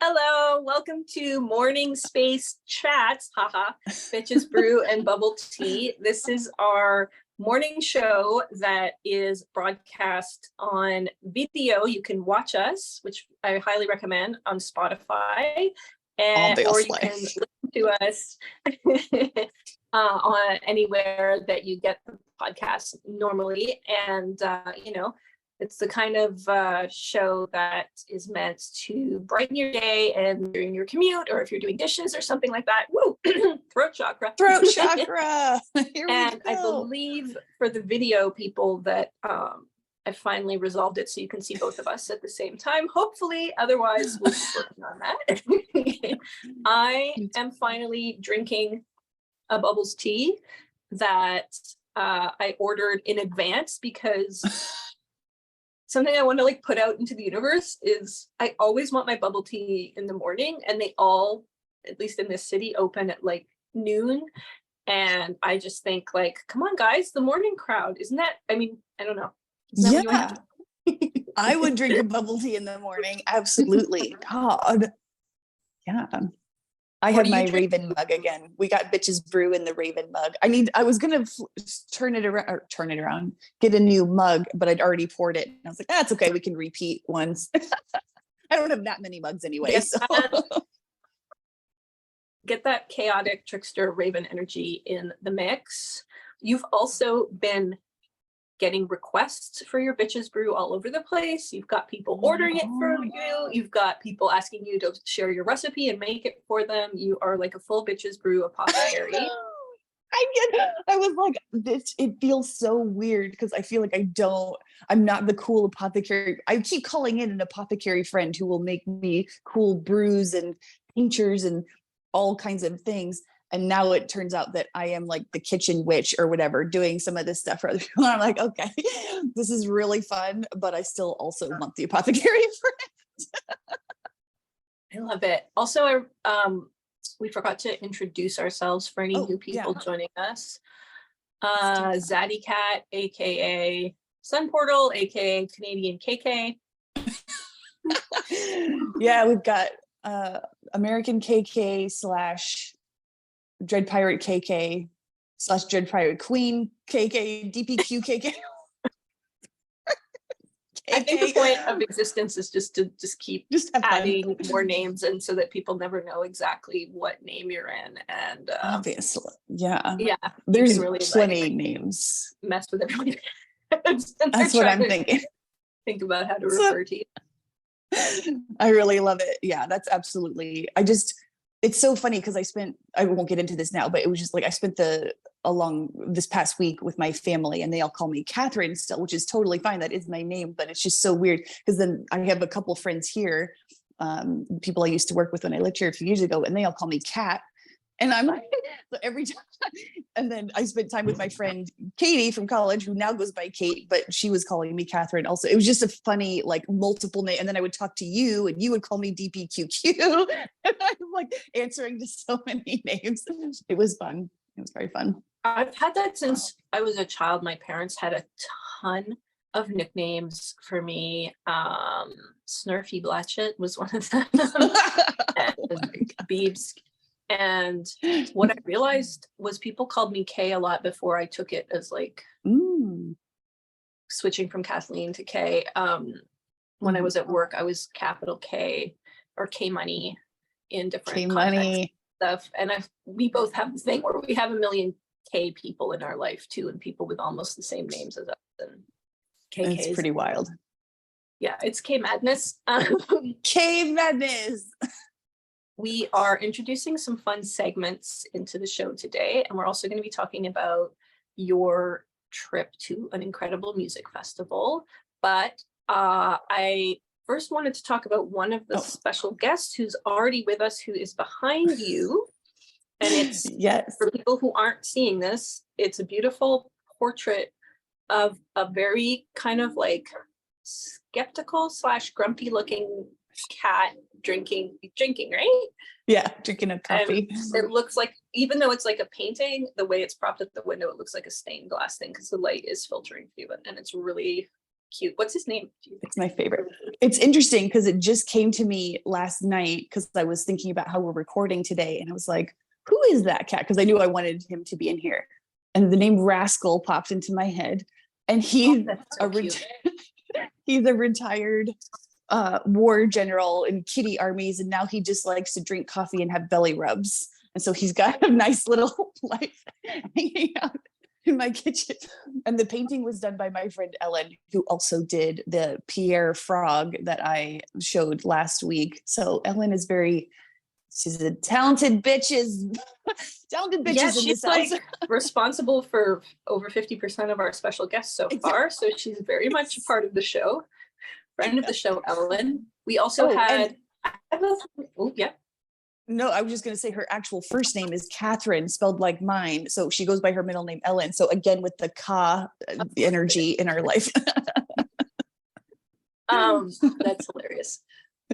Hello, welcome to Morning Space Chats, haha, Bitches Brew and Bubble Tea. This is our morning show that is broadcast on video. You can watch us, which I highly recommend, on Spotify, or you can listen to us on anywhere that you get the podcast normally. And, it's the kind of show that is meant to brighten your day and during your commute, or if you're doing dishes or something like that. Woo! Throat chakra. Throat chakra. Here and we go. I believe for the video people that I finally resolved it so you can see both of us at the same time. Hopefully, otherwise we'll keep working on that. I am finally drinking a bubbles tea that I ordered in advance because something I want to put out into the universe is I always want my bubble tea in the morning, and they all, at least in this city, open at noon. And I just think come on guys, the morning crowd, isn't that, I don't know. Yeah. I would drink a bubble tea in the morning. Absolutely. God. Yeah. I have my Raven mug again. We got Bitches Brew in the Raven mug. I was going to turn it around, get a new mug, but I'd already poured it. And I was like, that's okay. We can repeat once. I don't have that many mugs anyway. Yes, so. Get that chaotic trickster Raven energy in the mix. You've also been getting requests for your Bitches Brew all over the place. You've got people ordering it for you. You've got people asking you to share your recipe and make it for them. You are like a full Bitches Brew apothecary. I was like, it feels so weird because I feel like I'm not the cool apothecary. I keep calling in an apothecary friend who will make me cool brews and tinctures and all kinds of things. And now it turns out that I am like the kitchen witch or whatever, doing some of this stuff for other people. I'm like, okay, this is really fun, but I still also want the apothecary friend. I love it. Also, we forgot to introduce ourselves for any new people joining us. Zaddy Cat, aka Sun Portal, aka Canadian KK. Yeah, we've got American KK / Dread Pirate KK / Dread Pirate Queen KK DPQ KK. I think the point of existence is just to keep adding more names, and so that people never know exactly what name you're in. And obviously, yeah, there's really plenty names. Mess with everybody. That's what I'm thinking. Think about how to refer to you. I really love it. Yeah, that's absolutely. It's so funny because I won't get into this now, but it was just I spent along this past week with my family, and they all call me Catherine still, which is totally fine. That is my name, but it's just so weird because then I have a couple friends here, people I used to work with when I lived here a few years ago, and they all call me Cat. And I'm like, so every time, and then I spent time with my friend Katie from college, who now goes by Kate, but she was calling me Catherine also. It was just a funny, multiple name. And then I would talk to you and you would call me DPQQ. And I'm answering to so many names. It was fun. It was very fun. I've had that since I was a child. My parents had a ton of nicknames for me. Snurfy Blatchett was one of them. And Beebs. And what I realized was people called me Kay a lot before I took it as switching from Kathleen to Kay. When I was at work, I was capital K or K Money in different contexts stuff. And we both have the thing where we have a million K people in our life too, and people with almost the same names as us. And KKs. It's pretty wild. Yeah, it's K Madness. K Madness. We are introducing some fun segments into the show today, and we're also going to be talking about your trip to an incredible music festival. But I first wanted to talk about one of the special guests who's already with us, who is behind you. And it's, for people who aren't seeing this, it's a beautiful portrait of a very kind of skeptical / grumpy looking cat drinking, right? Yeah, drinking a coffee. And it looks like, even though it's like a painting, the way it's propped at the window, it looks like a stained glass thing because the light is filtering through it, and it's really cute. What's his name? It's my favorite. It's interesting because it just came to me last night because I was thinking about how we're recording today, and I was like, who is that cat? Because I knew I wanted him to be in here. And the name Rascal popped into my head. And he's he's a retired war general in kitty armies, and now he just likes to drink coffee and have belly rubs. And so he's got a nice little life hanging out in my kitchen. And the painting was done by my friend Ellen, who also did the Pierre frog that I showed last week. So Ellen is she's a talented bitches in she's this house. like responsible for over 50% of our special guests so far. So she's very much a part of the show. Friend of the show, Ellen. We also had, yeah. No, I was just going to say her actual first name is Catherine, spelled like mine. So she goes by her middle name, Ellen. So again, with the ka energy in our life. That's hilarious.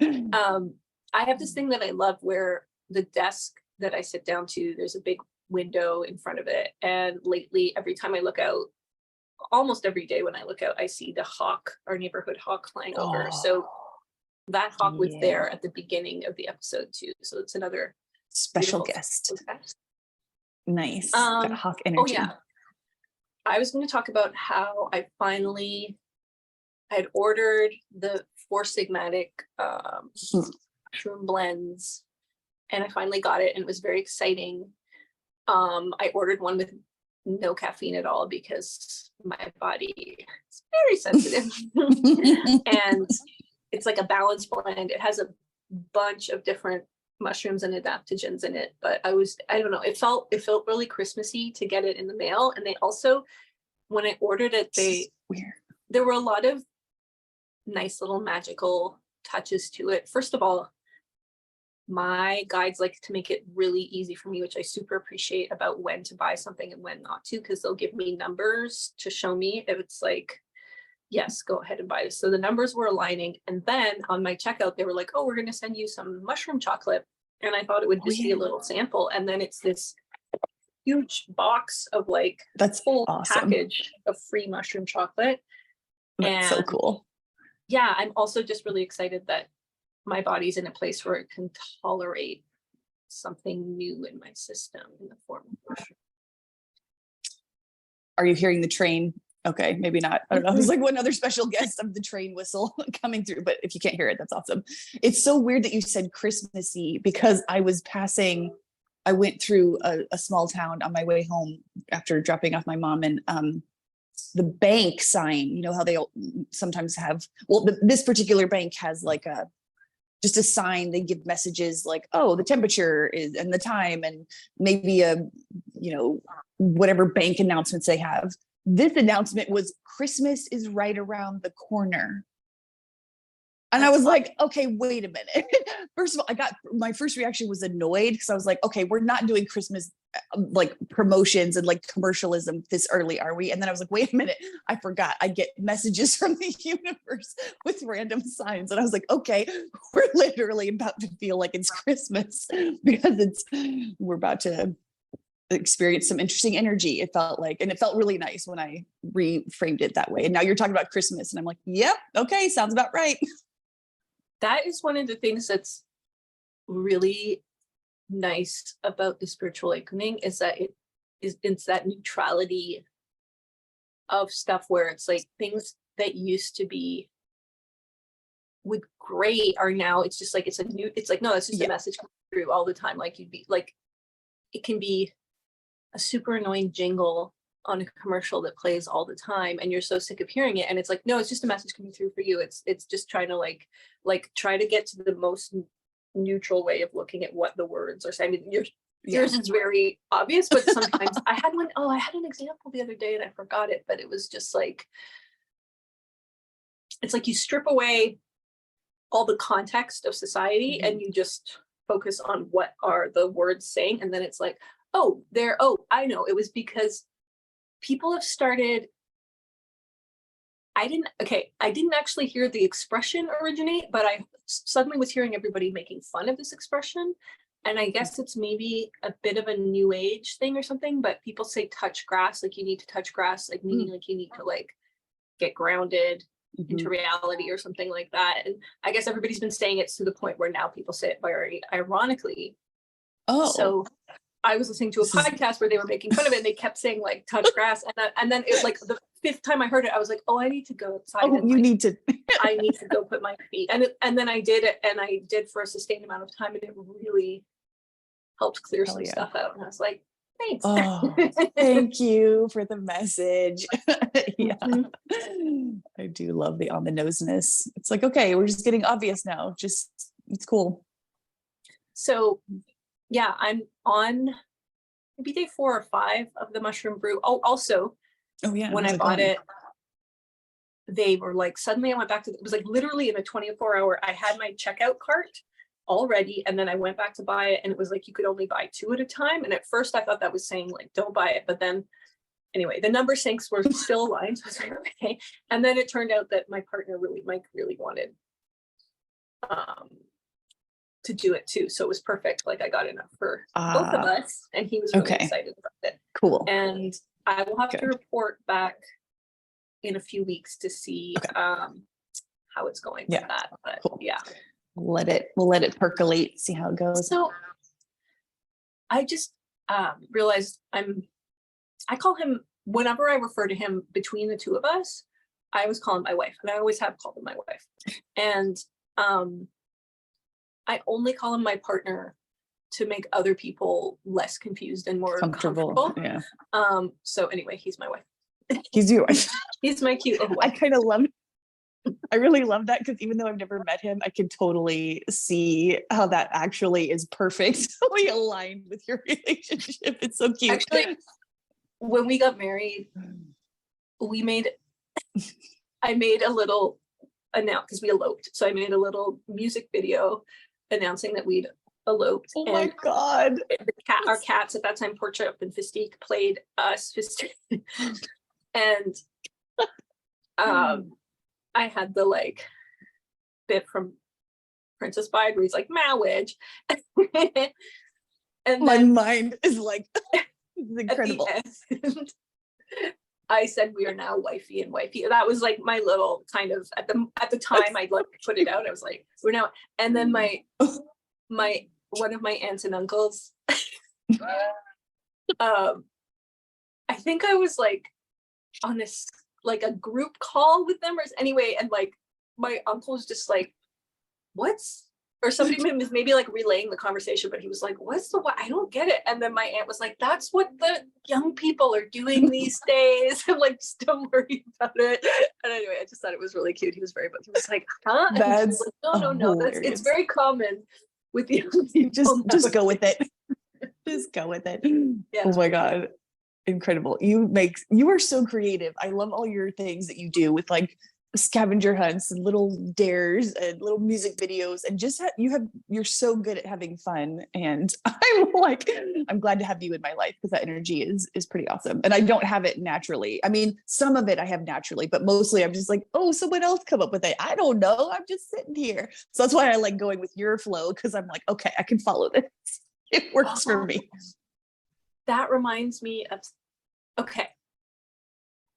I have this thing that I love where the desk that I sit down to, there's a big window in front of it. And lately, every time I look out, almost every day when I look out, I see the hawk, our neighborhood hawk flying over. So that hawk was there at the beginning of the episode too. So it's another special guest. Nice. Got hawk energy. Oh yeah. I was going to talk about how I had ordered the 4 Sigmatic mushroom blends, and I finally got it, and it was very exciting. I ordered one with no caffeine at all because my body is very sensitive. And it's like a balanced blend. It has a bunch of different mushrooms and adaptogens in it, but I don't know, it felt really Christmassy to get it in the mail. And they also, when I ordered it, there were a lot of nice little magical touches to it. First of all, my guides like to make it really easy for me, which I super appreciate, about when to buy something and when not to, because they'll give me numbers to show me if it's like, yes, go ahead and buy this. So the numbers were aligning. And then on my checkout, they were like, oh, we're going to send you some mushroom chocolate. And I thought it would just be a little sample. And then it's this huge box of like that's full awesome package of free mushroom chocolate. That's so cool. Yeah, I'm also just really excited that my body's in a place where it can tolerate something new in my system in the form of mushroom. Are you hearing the train? Okay, maybe not. I don't know. There's like one other special guest of the train whistle coming through, but if you can't hear it, that's awesome. It's so weird that you said Christmassy, because I went through a small town on my way home after dropping off my mom, and the bank sign, you know how they sometimes have, this particular bank has like just a sign. They give messages like, oh, the temperature is and the time, and maybe whatever bank announcements they have. This announcement was Christmas is right around the corner. And I was like, okay, wait a minute. First of all, my first reaction was annoyed, because I was like, okay, we're not doing Christmas like promotions and like commercialism this early, are we? And then I was like, wait a minute, I forgot. I get messages from the universe with random signs. And I was like, okay, we're literally about to feel like it's Christmas, because we're about to experience some interesting energy. It felt like, and it felt really nice when I reframed it that way. And now you're talking about Christmas, and I'm like, yep, okay, sounds about right. That is one of the things that's really nice about the spiritual awakening, is that it's that neutrality of stuff where it's like things that used to be with gray are now, it's just like, it's like, no, it's just a message coming through all the time. Like you'd be like, it can be a super annoying jingle on a commercial that plays all the time, and you're so sick of hearing it, and it's like, no, it's just a message coming through for you. It's just trying to like try to get to the most neutral way of looking at what the words are saying. I mean, yours is very obvious, but sometimes I had an example the other day and I forgot it, but it was just like, it's like you strip away all the context of society and you just focus on what are the words saying, and then it's like, I know, it was because people have started, I didn't actually hear the expression originate, but I suddenly was hearing everybody making fun of this expression. And I guess it's maybe a bit of a new age thing or something, but people say touch grass, like you need to touch grass, like meaning like you need to like get grounded into reality or something like that. And I guess everybody's been saying it to the point where now people say it very ironically. Oh, so I was listening to a podcast where they were making fun of it and they kept saying like touch grass. And then it like the 5th time I heard it, I was like, oh, I need to go outside. Oh, and, you like, need to. I need to go put my feet. And then I did it, and I did for a sustained amount of time, and it really helped clear some stuff out. And I was like, thanks. Oh, thank you for the message. Yeah. I do love the on the noseness. It's like, okay, we're just getting obvious now. Just, it's cool. So yeah, I'm on maybe day 4 or 5 of the mushroom brew. Oh, also, yeah, when I bought it, they were like, suddenly I went back to, it was like literally in a 24-hour, I had my checkout cart already, and then I went back to buy it, and it was like you could only buy 2 at a time. And at first I thought that was saying like don't buy it, but then anyway, the number syncs were still aligned, so I was like, okay. And then it turned out that my partner Mike really wanted to do it too, so it was perfect. Like I got enough for both of us, and he was really excited about it. Cool. And I will have to report back in a few weeks to see how it's going with that. But yeah, we'll let it percolate, see how it goes. So I just realized I call him, whenever I refer to him between the two of us, I always call him my wife, and I always have called him my wife. And I only call him my partner to make other people less confused and more comfortable. Yeah. So anyway, he's my wife. He's your wife. He's my cute little wife. I really love that, because even though I've never met him, I can totally see how that actually is perfectly aligned with your relationship. It's so cute. Actually, when we got married, I made a little because we eloped. So I made a little music video announcing that we'd eloped. Oh my God. Our cats at that time, Portia and Fistique, played us. And I had the like bit from Princess Bride where he's like marriage. And my mind is like incredible. I said we are now wifey and wifey. That was like my little kind of at the time I like put it out. I was like, we're now. And then my one of my aunts and uncles, I think I was like on this like a group call with them, or anyway, and like my uncle was just like, what's, or somebody was maybe like relaying the conversation, but he was like, what's the what? I don't get it. And then my aunt was like, that's what the young people are doing these days. I'm like, just don't worry about it. And anyway, I just thought it was really cute. He was like, huh? That's like, no, it's very common with the young people. Just go with it. Just go with it. Yeah. Oh my God. Incredible. You are so creative. I love all your things that you do with like scavenger hunts and little dares and little music videos, and just you're so good at having fun. And I'm glad to have you in my life, because that energy is pretty awesome. And I don't have it naturally. I mean, some of it I have naturally, but mostly I'm just like, oh, someone else come up with it. I don't know. I'm just sitting here. So that's why I like going with your flow, because I'm like, okay, I can follow this. It works for me. That reminds me of, okay,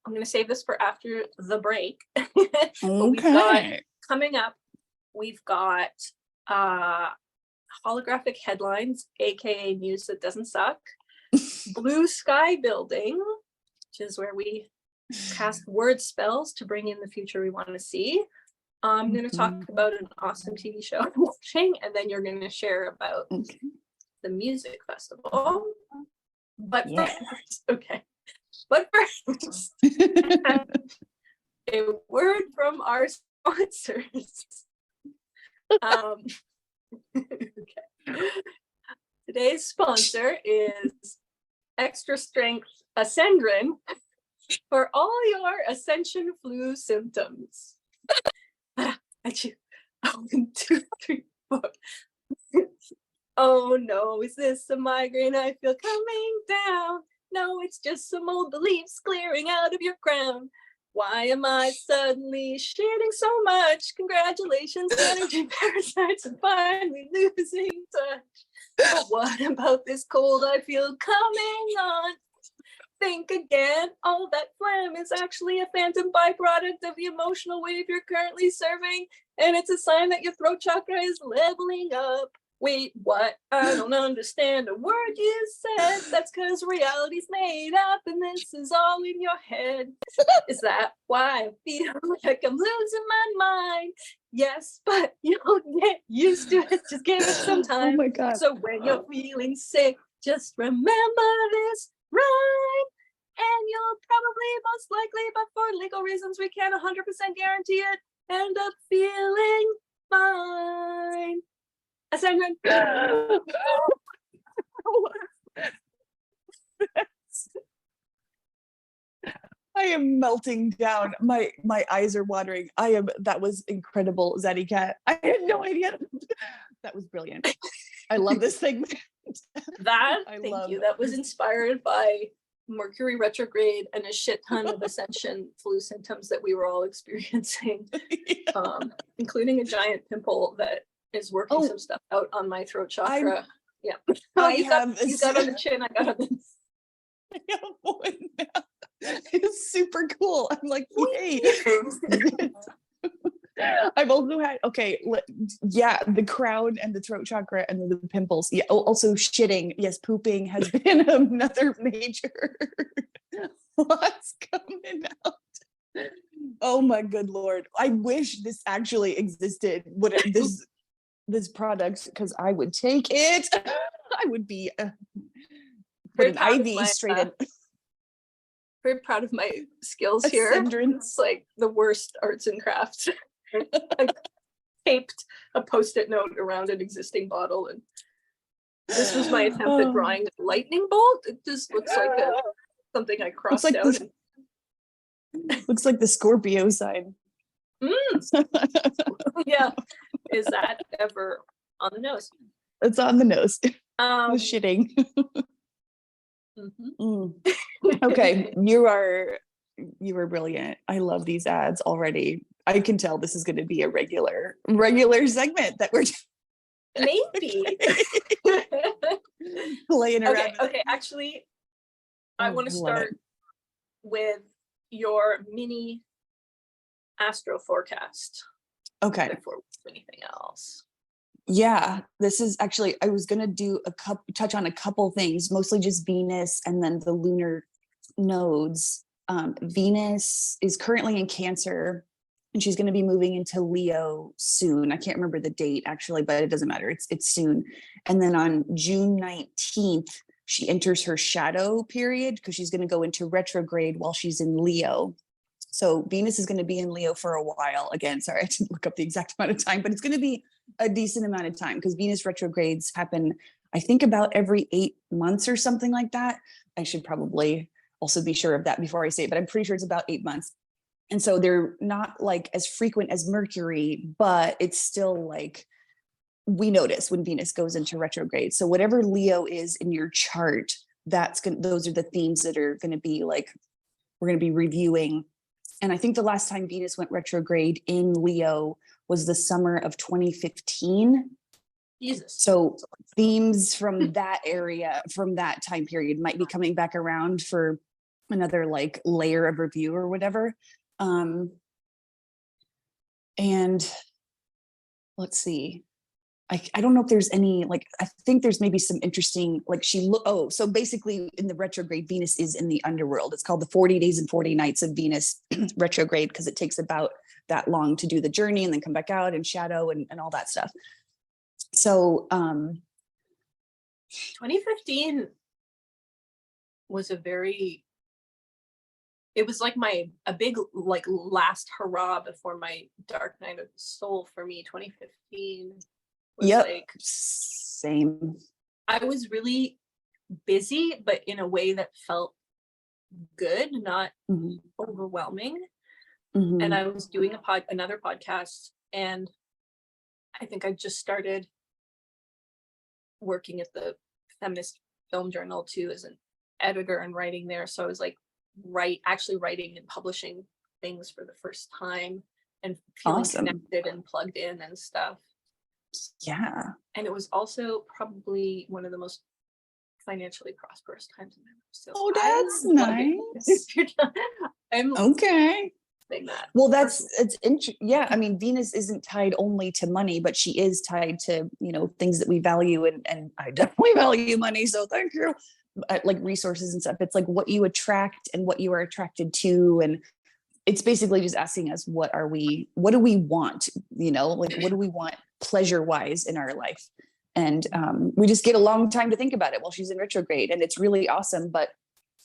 I'm going to save this for after the break. Okay. Coming up, we've got Holographic Headlines, aka News That Doesn't Suck, Blue Sky Building, which is where we cast word spells to bring in the future we want to see. I'm going to talk about an awesome TV show I'm watching, and then you're going to share about the music festival. But first, But first, a word from our sponsors. Today's sponsor is Extra Strength Ascendrin for all your Ascension flu symptoms. 1, 2, 3, 4. Oh no, is this a migraine I feel coming down? No, it's just some old beliefs clearing out of your crown. Why am I suddenly shitting so much? Congratulations, energy parasites, are finally losing touch. But what about this cold I feel coming on? think again. All that phlegm is actually a phantom byproduct of the emotional wave you're currently serving, and it's a sign that your throat chakra is leveling up. Wait, what? I don't understand a word you said. That's because reality's made up and this is all in your head. Is that why I feel like I'm losing my mind? Yes, but you'll get used to it. Just give it some time. Oh my God. So when you're feeling sick, just remember this rhyme. And you'll probably, most likely, but for legal reasons, we can't 100% guarantee it, end up feeling fine. A segment. I am melting down. My eyes are watering. That was incredible, Zaddy Cat. I had no idea. That was brilliant. I love this thing. Thank you. That was inspired by Mercury retrograde and a shit ton of ascension flu symptoms that we were all experiencing, including a giant pimple that is working some stuff out on my throat chakra. You got on the chin, I got on the it's super cool. I'm like, yay. I've also had the crown and the throat chakra and the pimples. Yeah, also shitting. Yes, pooping has been another major what's coming out. Oh my good Lord. I wish this actually existed. This product, because I would take it. I would be put an IV straight in. Very proud of my skills here. It's like the worst arts and crafts. I taped a post-it note around an existing bottle, and this was my attempt at drawing a lightning bolt. It just looks like something I crossed out. Looks like the Scorpio sign. Yeah. Is that ever on the nose? It's on the nose. The shitting. Okay, you are brilliant. I love these ads already. I can tell this is going to be a regular segment that we're maybe playing around. Okay. Actually, I want to start with your mini astro forecast. Okay. Before we do anything else. Yeah, this is actually, I was going to do touch on a couple things, mostly just Venus and then the lunar nodes. Venus is currently in Cancer, and she's going to be moving into Leo soon. I can't remember the date actually, but it doesn't matter. It's soon. And then on June 19th, she enters her shadow period because she's going to go into retrograde while she's in Leo. So Venus is going to be in Leo for a while. Again, sorry, I didn't look up the exact amount of time, but it's going to be a decent amount of time because Venus retrogrades happen, I think, about every 8 months or something like that. I should probably also be sure of that before I say it, but I'm pretty sure it's about 8 months. And so they're not like as frequent as Mercury, but it's still like we notice when Venus goes into retrograde. So whatever Leo is in your chart, those are the themes that are going to be like, we're going to be reviewing. And I think the last time Venus went retrograde in Leo was the summer of 2015. Jesus. So themes from that area, from that time period, might be coming back around for another like layer of review or whatever. And let's see. I don't know if there's any, like, I think there's maybe some interesting, like so basically in the retrograde, Venus is in the underworld. It's called the 40 days and 40 nights of Venus retrograde because it takes about that long to do the journey and then come back out and shadow and all that stuff. So 2015 was it was like a big like last hurrah before my dark night of the soul for me. 2015 Yep. Like, same. I was really busy, but in a way that felt good, not overwhelming. And I was doing another podcast, and I think I just started working at the Feminist Film Journal too as an editor and writing there. So I was like actually writing and publishing things for the first time and feeling connected and plugged in and stuff. Yeah. And it was also probably one of the most financially prosperous times in my life. So Oh, that's nice. I'm Okay. saying that. Well, yeah. I mean, Venus isn't tied only to money, but she is tied to, things that we value, and I definitely value money. So thank you. Like resources and stuff. It's like what you attract and what you are attracted to. And it's basically just asking us, what do we want? Like, what do we want pleasure wise in our life? And we just get a long time to think about it while she's in retrograde, and it's really awesome. But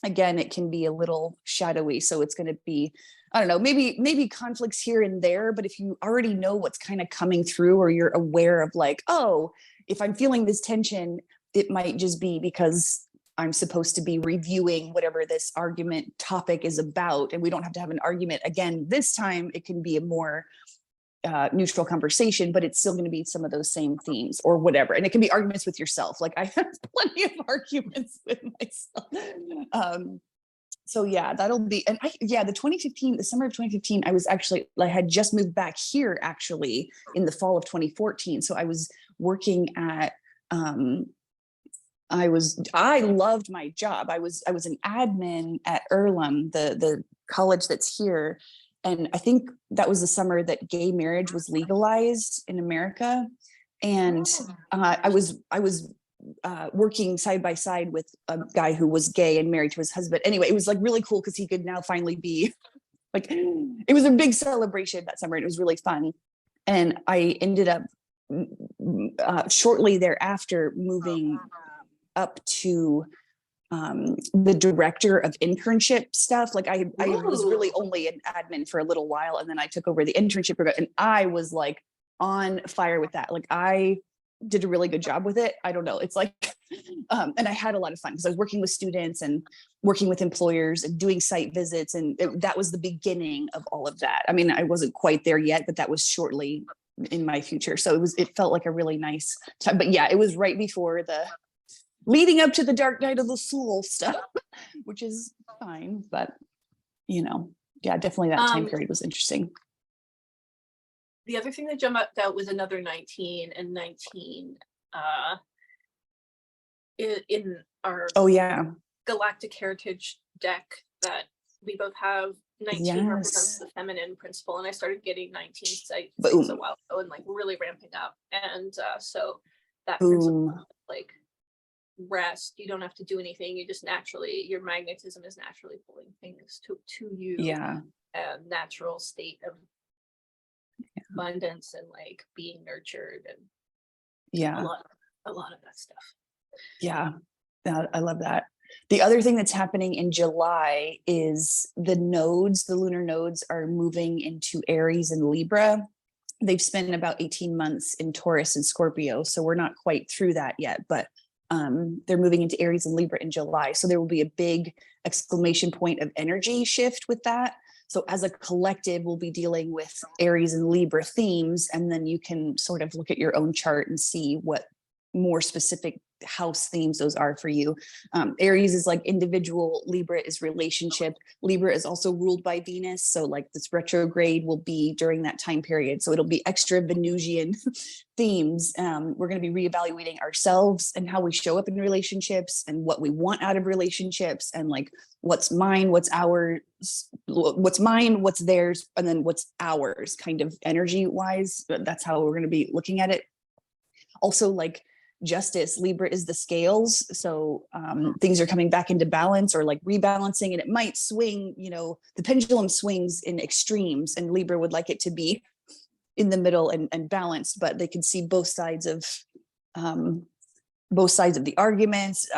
again, it can be a little shadowy. So it's going to be, I don't know, maybe conflicts here and there, but if you already know what's kind of coming through, or you're aware of like, oh, if I'm feeling this tension, it might just be because I'm supposed to be reviewing whatever this argument topic is about. And we don't have to have an argument again. This time it can be a more neutral conversation, but it's still going to be some of those same themes or whatever. And it can be arguments with yourself. Like I have plenty of arguments with myself. So yeah, that'll be, and the summer of 2015, I had just moved back here actually in the fall of 2014. So I was working at, I loved my job. I was an admin at Earlham, the college that's here. And I think that was the summer that gay marriage was legalized in America. And I was working side by side with a guy who was gay and married to his husband. Anyway, it was like really cool because he could now finally be like, it was a big celebration that summer. And it was really fun. And I ended up shortly thereafter moving up to the director of internship stuff. Like I was really only an admin for a little while, and then I took over the internship program, and I was like on fire with that. Like I did a really good job with it. I don't know. It's like, and I had a lot of fun because I was working with students and working with employers and doing site visits. And that was the beginning of all of that. I mean, I wasn't quite there yet, but that was shortly in my future. So it felt like a really nice time. But yeah, it was right before the leading up to the dark night of the soul stuff, which is fine. But, yeah, definitely that time period was interesting. The other thing that jumped out was another 19 and 19 in our galactic heritage deck that we both have. 19 represents the feminine principle, and I started getting 19 sites a while ago and like really ramping up. And so that principle, like rest, you don't have to do anything, you just naturally, your magnetism is naturally pulling things to you. Natural state of abundance and like being nurtured, and a lot of that stuff. I love that. The other thing that's happening in July is the lunar nodes are moving into Aries and Libra. They've spent about 18 months in Taurus and Scorpio, so we're not quite through that yet, but they're moving into Aries and Libra in July. So there will be a big exclamation point of energy shift with that. So as a collective, we'll be dealing with Aries and Libra themes, and then you can sort of look at your own chart and see what more specific house themes those are for you. Aries is like individual, Libra is relationship. Libra is also ruled by Venus. So like this retrograde will be during that time period. So it'll be extra Venusian themes. We're going to be reevaluating ourselves and how we show up in relationships and what we want out of relationships, and like what's mine, what's ours, what's mine, what's theirs, and then what's ours kind of energy wise. That's how we're going to be looking at it. Also, like justice, Libra is the scales. So things are coming back into balance or like rebalancing, and it might swing, the pendulum swings in extremes, and Libra would like it to be in the middle and balanced, but they can see both sides of the arguments.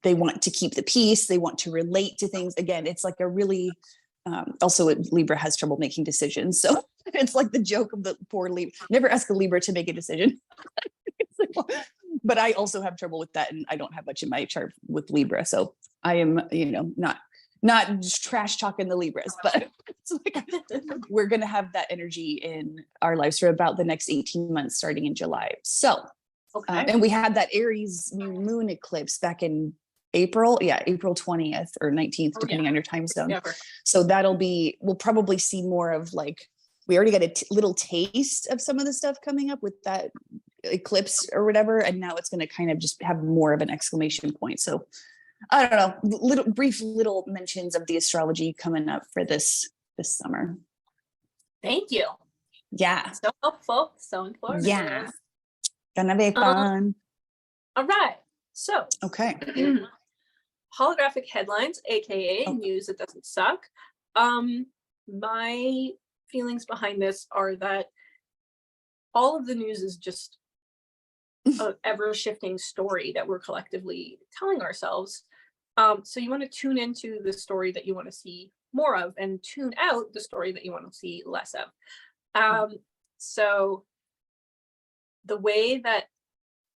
They want to keep the peace. They want to relate to things. Again, it's like a really, also Libra has trouble making decisions. So it's like the joke of the poor Libra, never ask a Libra to make a decision. But I also have trouble with that, and I don't have much in my chart with Libra. So I am, not just trash talking the Libras, but it's like we're going to have that energy in our lives for about the next 18 months, starting in July. So, and we had that Aries new moon eclipse back in April 20th or 19th, depending on your time zone. So we'll probably see more of like we already got a little taste of some of the stuff coming up with that eclipse or whatever, and now it's going to kind of just have more of an exclamation point. So I don't know, brief little mentions of the astrology coming up for this summer. Thank you. Yeah. So helpful, so informative. Yeah. Gonna be fun. All right. So okay. Holographic headlines, aka news that doesn't suck. My feelings behind this are that all of the news is just an ever-shifting story that we're collectively telling ourselves. So you want to tune into the story that you want to see more of and tune out the story that you want to see less of. So the way that,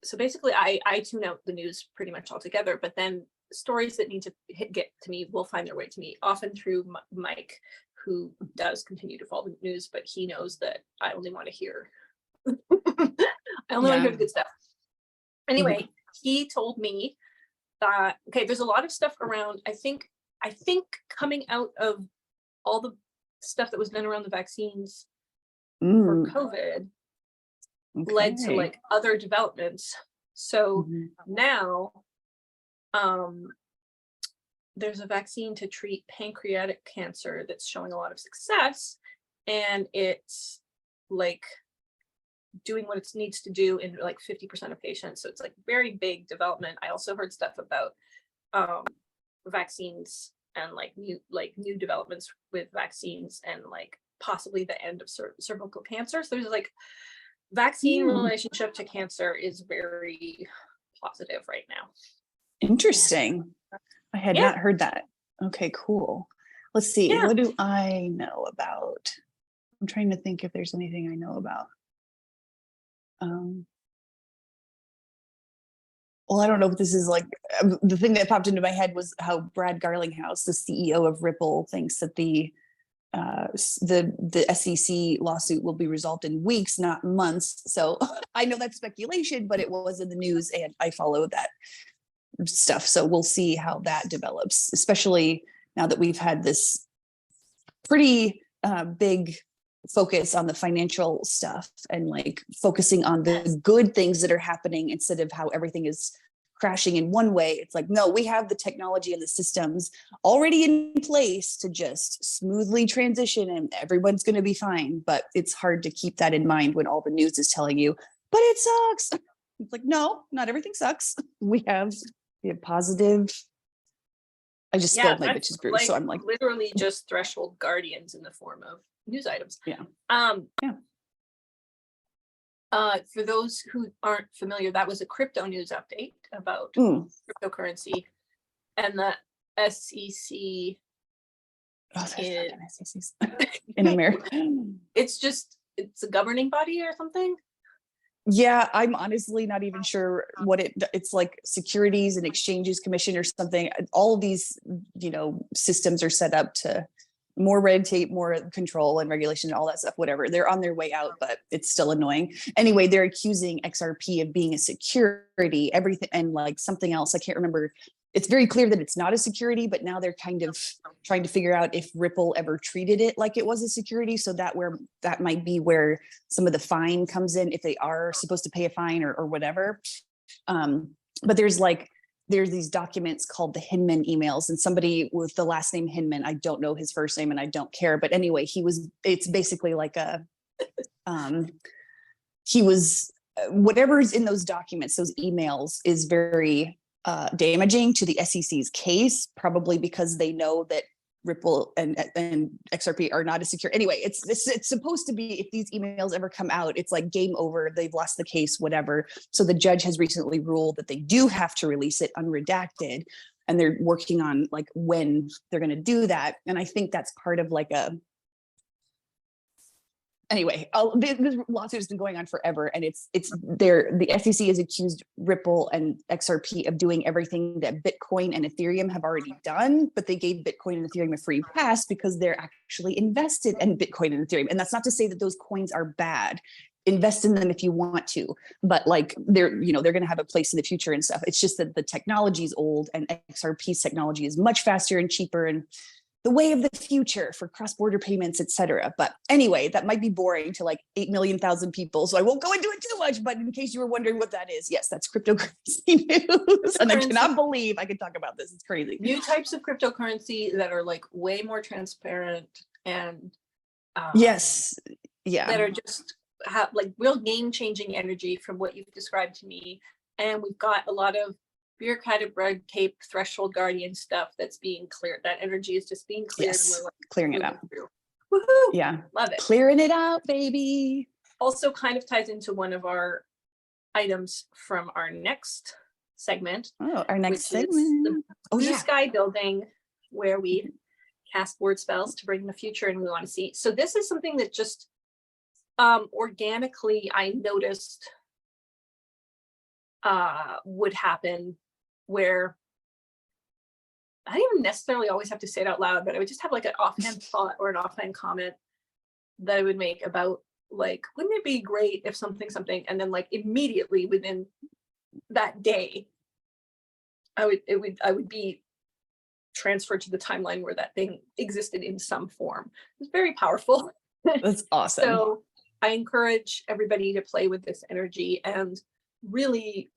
so basically I tune out the news pretty much altogether, but then stories that need to get to me will find their way to me, often through Mike, who does continue to follow the news, but he knows that I only want to hear I only want to hear the good stuff. Anyway, he told me that, okay, there's a lot of stuff around, I think coming out of all the stuff that was done around the vaccines for COVID led to like other developments. So now there's a vaccine to treat pancreatic cancer that's showing a lot of success, and it's like doing what it needs to do in like 50% of patients. So it's like very big development. I also heard stuff about vaccines and like new developments with vaccines and like possibly the end of cervical cancer. So there's like vaccine relationship to cancer is very positive right now. Interesting. I had not heard that. Okay, cool. Let's see. What do I know about? I'm trying to think if there's anything I know about. Well, I don't know if this is like the thing that popped into my head was how Brad Garlinghouse, the CEO of Ripple, thinks that the SEC lawsuit will be resolved in weeks, not months. So I know that's speculation, but it was in the news and I follow that stuff. So we'll see how that develops, especially now that we've had this pretty big focus on the financial stuff and like focusing on the good things that are happening instead of how everything is crashing in one way. It's like, no, we have the technology and the systems already in place to just smoothly transition and everyone's going to be fine. But it's hard to keep that in mind when all the news is telling you, but it sucks. It's like, no, not everything sucks. We have positive. I just spilled my bitch's brew. So I'm like literally just threshold guardians in the form of news items. For those who aren't familiar, that was a crypto news update about cryptocurrency, and the SEC in America. It's a governing body or something. Yeah, I'm honestly not even sure what it's like. Securities and Exchanges Commission or something. All of these, systems are set up to more red tape, more control and regulation and all that stuff, whatever. They're on their way out, but it's still annoying. Anyway, they're accusing XRP of being a security, everything, and like something else. I can't remember. It's very clear that it's not a security, but now they're kind of trying to figure out if Ripple ever treated it like it was a security. So that might be where some of the fine comes in, if they are supposed to pay a fine or whatever. But there's these documents called the Hinman emails, and somebody with the last name Hinman, I don't know his first name and I don't care, but anyway, it's basically like whatever's in those documents, those emails, is very damaging to the SEC's case, probably because they know that Ripple and XRP are not a secure. Anyway, it's supposed to be, if these emails ever come out, it's like game over. They've lost the case, whatever. So the judge has recently ruled that they do have to release it unredacted, and they're working on like when they're going to do that. And I think that's part of like anyway, this lawsuit has been going on forever, and the SEC has accused Ripple and XRP of doing everything that Bitcoin and Ethereum have already done, but they gave Bitcoin and Ethereum a free pass because they're actually invested in Bitcoin and Ethereum. And that's not to say that those coins are bad. Invest in them if you want to, but like they're going to have a place in the future and stuff. It's just that the technology is old, and XRP's technology is much faster and cheaper, and the way of the future for cross-border payments, etc. But anyway, that might be boring to like 8,000,000 people, so I won't go into it too much. But in case you were wondering what that is, yes, that's cryptocurrency news. And I cannot believe I can talk about this. It's crazy. New types of cryptocurrency that are like way more transparent and yes, yeah, that are just have like real game-changing energy from what you've described to me. And we've got a lot of bureaucratic red tape threshold guardian stuff that's being cleared. That energy is just being cleared. Yes, and we're like, clearing it out. Woohoo! Yeah, Love it. Clearing it out, baby. Also kind of ties into one of our items from our next segment. Oh, our next segment. Blue sky building, where we cast word spells to bring the future and we want to see. So this is something that just organically I noticed would happen, where I didn't even necessarily always have to say it out loud, but I would just have like an offhand thought or an offhand comment that I would make about like, wouldn't it be great if something, and then like immediately within that day, I would be transferred to the timeline where that thing existed in some form. It's very powerful. That's awesome. So I encourage everybody to play with this energy, and really,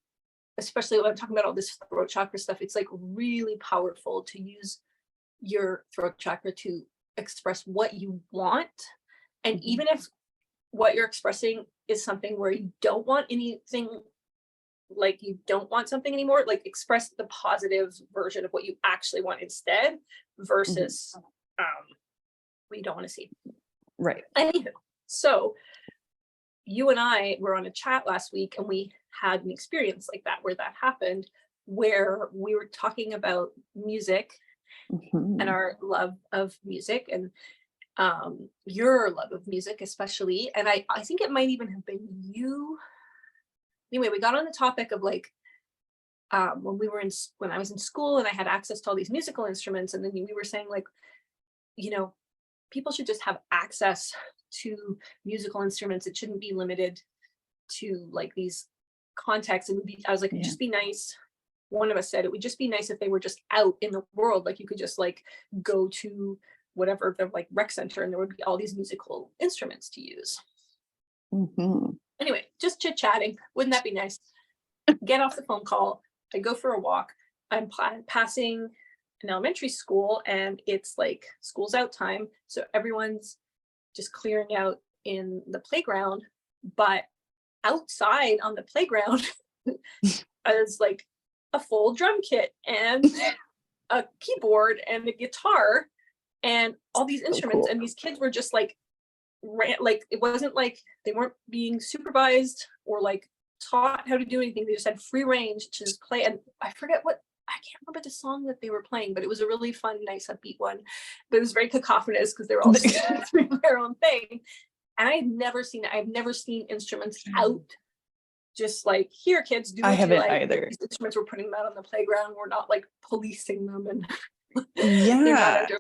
especially when I'm talking about all this throat chakra stuff, it's like really powerful to use your throat chakra to express what you want. And even if what you're expressing is something where you don't want anything, like you don't want something anymore, like express the positive version of what you actually want instead versus what you don't want to see. Right. Anywho, so you and I were on a chat last week and we had an experience like that, where that happened, where we were talking about music and our love of music, and your love of music especially. And I think it might even have been you. Anyway, we got on the topic of like when I was in school and I had access to all these musical instruments, and then we were saying like, you know, people should just have access to musical instruments. It shouldn't be limited to like these contexts. It would be, I was like, it'd just be nice. One of us said it would just be nice if they were just out in the world, like you could just like go to whatever the like rec center and there would be all these musical instruments to use. Anyway, just chit-chatting. Wouldn't that be nice? Get off the phone call. I go for a walk. I'm passing an elementary school and it's like school's out time, so everyone's just clearing out in the playground. But outside on the playground is like a full drum kit and a keyboard and a guitar and all these instruments. And these kids were just like like it wasn't like they weren't being supervised or like taught how to do anything. They just had free range to just play. And I forget what, I can't remember the song that they were playing, but it was a really fun, nice, upbeat one. But it was very cacophonous because they were all just doing their own thing. And I've never seen instruments out. Just like, here, kids, do what I haven't you like. either. These instruments, we're putting them out on the playground. We're not like policing them and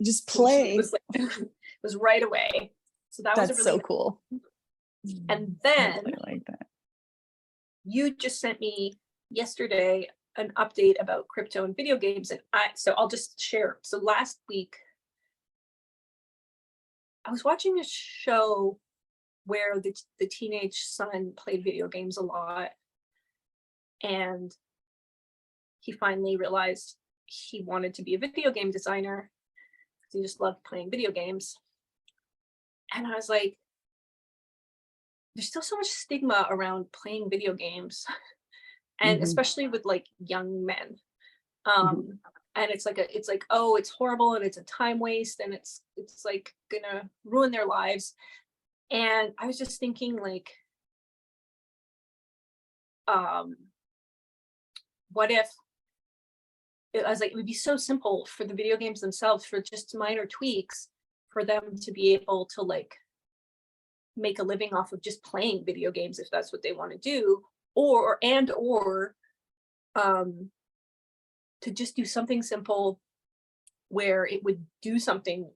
just play. It was right away. So that's was really so cool. And then I like that. You just sent me yesterday an update about crypto and video games, and I'll just share. So last week I was watching a show where the teenage son played video games a lot, and he finally realized he wanted to be a video game designer because he just loved playing video games. And I was like, there's still so much stigma around playing video games, and especially with like young men. And it's like, oh, it's horrible and it's a time waste and it's like gonna ruin their lives. And I was just thinking like, what if I was like, it would be so simple for the video games themselves, for just minor tweaks, for them to be able to like make a living off of just playing video games if that's what they want to do, or to just do something simple where it would do something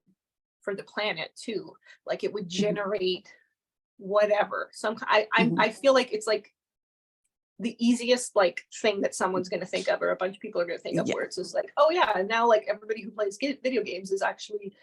for the planet too, like it would generate whatever I feel like it's like the easiest like thing that someone's going to think of, or a bunch of people are going to think of, Yeah. where it's just like, oh yeah, and now like everybody who plays video games is actually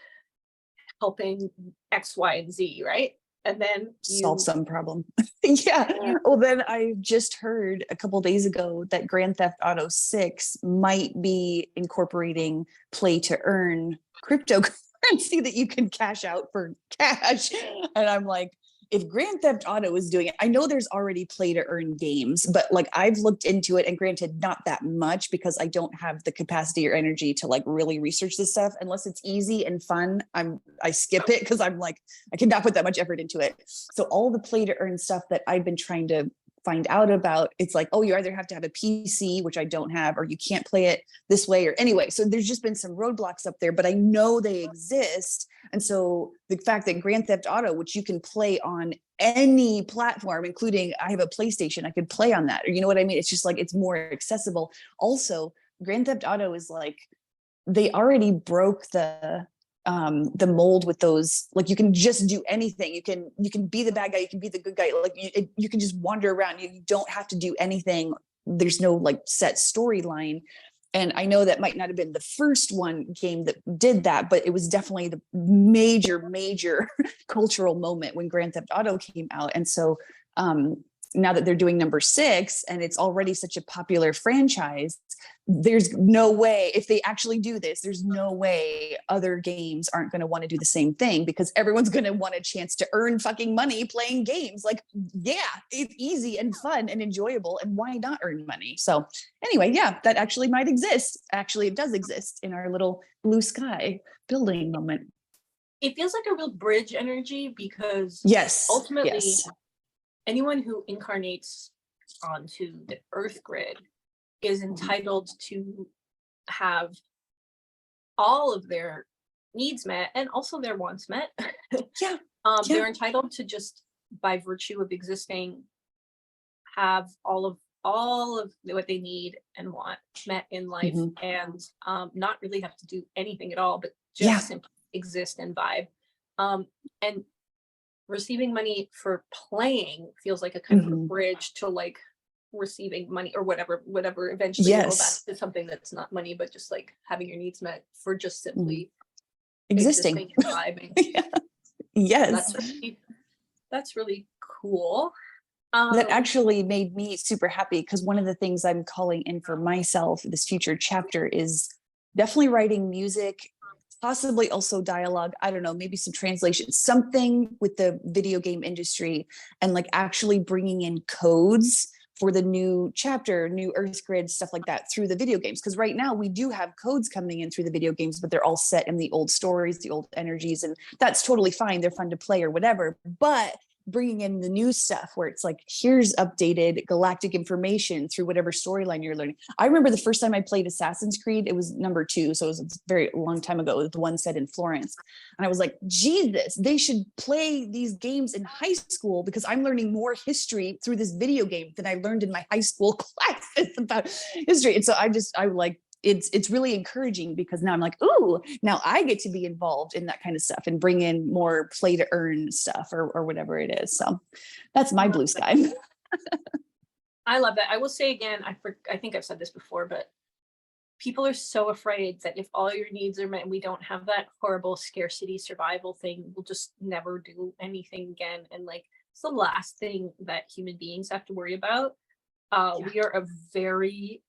helping X, Y, and Z, right? And then solve some problem. Yeah. Well, then I just heard a couple days ago that Grand Theft Auto 6 might be incorporating play to earn cryptocurrency that you can cash out for cash. And I'm like, if Grand Theft Auto is doing it, I know there's already play to earn games, but like I've looked into it, and granted, not that much because I don't have the capacity or energy to like really research this stuff. Unless it's easy and fun, I skip it because I'm like, I cannot put that much effort into it. So all the play to earn stuff that I've been trying to find out about, it's like, oh, you either have to have a PC, which I don't have, or you can't play it this way, or anyway. So there's just been some roadblocks up there, but I know they exist. And so the fact that Grand Theft Auto, which you can play on any platform, including I have a PlayStation, I could play on that, or you know what I mean? It's just like, it's more accessible. Also, Grand Theft Auto is like, they already broke the mold with those, like you can just do anything. You can be the bad guy, you can be the good guy, like you can just wander around, you don't have to do anything. There's no like set storyline. And I know that might not have been the first game that did that, but it was definitely the major cultural moment when Grand Theft Auto came out. And so now that they're doing number 6 and it's already such a popular franchise, there's no way, if they actually do this, there's no way other games aren't going to want to do the same thing, because everyone's going to want a chance to earn fucking money playing games. Like, yeah, it's easy and fun and enjoyable, and why not earn money? So anyway, yeah, that actually might exist. Actually, it does exist in our little blue sky building moment. It feels like a real bridge energy, because yes, ultimately yes. anyone who incarnates onto the Earth grid is entitled to have all of their needs met and also their wants met. Yeah. They're entitled to, just by virtue of existing, have all of what they need and want met in life, and not really have to do anything at all, but just simply exist and vibe. And receiving money for playing feels like a kind of a bridge to like receiving money, or whatever eventually will go back to something that's not money, but just like having your needs met for just simply existing and vibing. Yes, that's really cool. That actually made me super happy, because one of the things I'm calling in for myself this future chapter is definitely writing music, possibly also dialogue. I don't know, maybe some translation, something with the video game industry, and like actually bringing in codes for the new chapter, new Earth grid, stuff like that through the video games. Because right now we do have codes coming in through the video games, but they're all set in the old stories, the old energies, and that's totally fine. They're fun to play or whatever. But bringing in the new stuff where it's like, here's updated galactic information through whatever storyline you're learning. I remember the first time I played Assassin's Creed, it was number 2. So it was a very long time ago. It was the one set in Florence. And I was like, Jesus, they should play these games in high school, because I'm learning more history through this video game than I learned in my high school classes about history. And so I like, it's really encouraging, because now I'm like, ooh, now I get to be involved in that kind of stuff and bring in more play to earn stuff or whatever it is. So that's my blue sky. I love that. I will say again, I think I've said this before, but people are so afraid that if all your needs are met and we don't have that horrible scarcity survival thing, we'll just never do anything again. And like, it's the last thing that human beings have to worry about. We are a very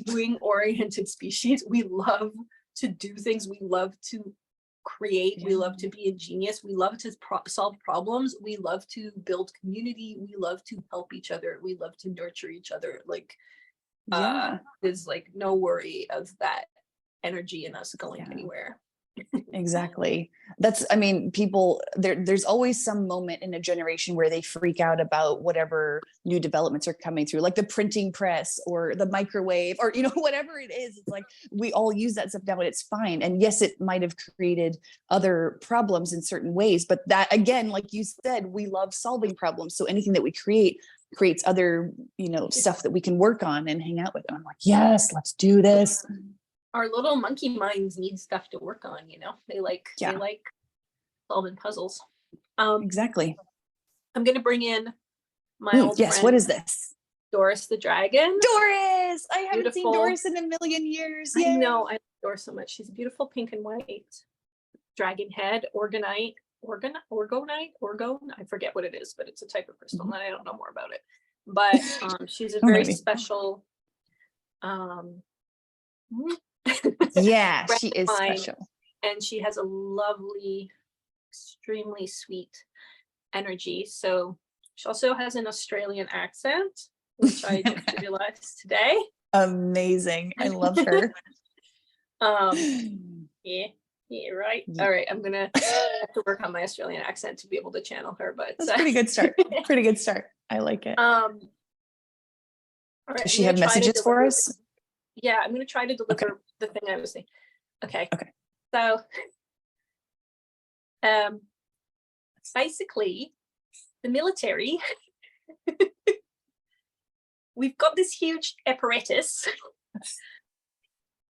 doing oriented species. We love to do things. We love to create. We love to be ingenious. We love to solve problems. We love to build community. We love to help each other. We love to nurture each other. Like, there's like no worry of that energy in us going anywhere. Exactly. People, there's always some moment in a generation where they freak out about whatever new developments are coming through, like the printing press or the microwave, or, whatever it is. It's like, we all use that stuff now and it's fine. And yes, it might have created other problems in certain ways, but that, again, like you said, we love solving problems. So anything that we creates other, stuff that we can work on and hang out with. And I'm like, yes, let's do this. Our little monkey minds need stuff to work on, they like solving puzzles. Exactly. I'm going to bring in my old yes, friend, what is this? Doris the Dragon. Doris! I haven't seen Beautiful. Doris in a million years. I Yay. know, I love Doris so much. She's a beautiful pink and white dragon head, orgonite, I forget what it is, but it's a type of crystal, and I don't know more about it. But she's a very special yeah, she friend is of mine, special. and she has a lovely, extremely sweet energy. So she also has an Australian accent, which I just realized today. Amazing. I love her. Yeah, right. All right, I'm gonna have to work on my Australian accent to be able to channel her, but that's a pretty good start. Pretty good start. I like it. All right, does she have messages for us? Yeah, I'm gonna try to deliver the thing I was saying. Okay. So basically the military, we've got this huge apparatus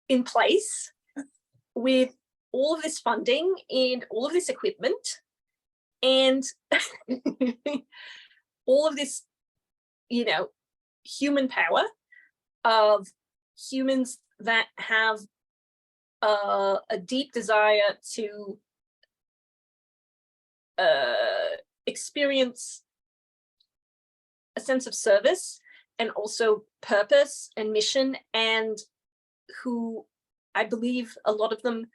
in place with all of this funding and all of this equipment and all of this, human power of humans that have a deep desire to experience a sense of service and also purpose and mission, and who I believe a lot of them,